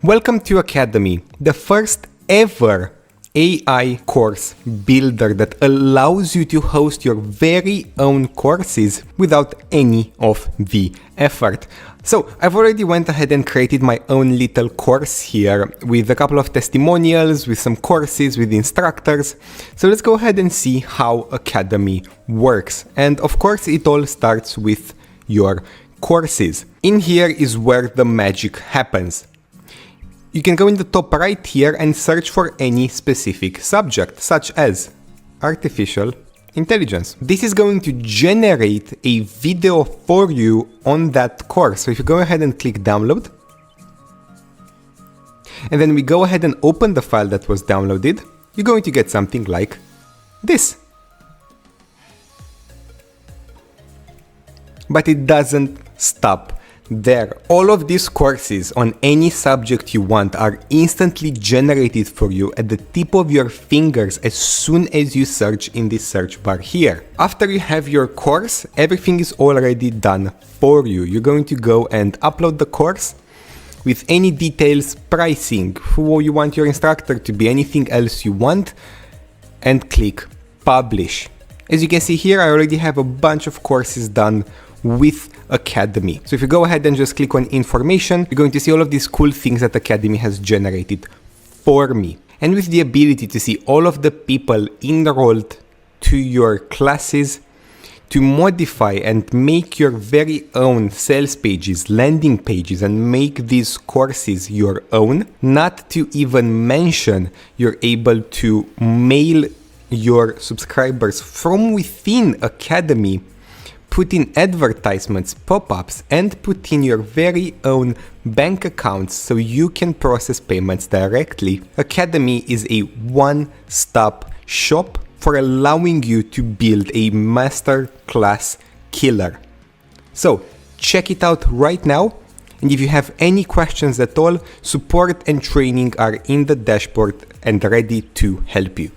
Welcome to Academy, the first ever AI course builder that allows you to host your very own courses without any of the effort. So I've already went ahead and created my own little course here with a couple of testimonials, with some courses, with instructors. So let's go ahead and see how Academy works. And of course, it all starts with your courses. In here is where the magic happens. You can go in the top right here and search for any specific subject, such as artificial intelligence. This is going to generate a video for you on that course. So if you go ahead and click download, and then we go ahead and open the file that was downloaded, you're going to get something like this. But it doesn't stop there. All of these courses on any subject you want are instantly generated for you at the tip of your fingers as soon as you search in the search bar here. After you have your course, everything is already done for you. You're going to go and upload the course with any details, pricing, who you want your instructor to be, anything else you want, and click publish. As you can see here, I already have a bunch of courses done with Academy. So if you go ahead and just click on information, you're going to see all of these cool things that Academy has generated for me. And with the ability to see all of the people enrolled to your classes, to modify and make your very own sales pages, landing pages, and make these courses your own, not to even mention you're able to mail your subscribers from within Academy, put in advertisements, pop-ups, and put in your very own bank accounts so you can process payments directly. Academy is a one-stop shop for allowing you to build a masterclass killer. So check it out right now. And if you have any questions at all, support and training are in the dashboard and ready to help you.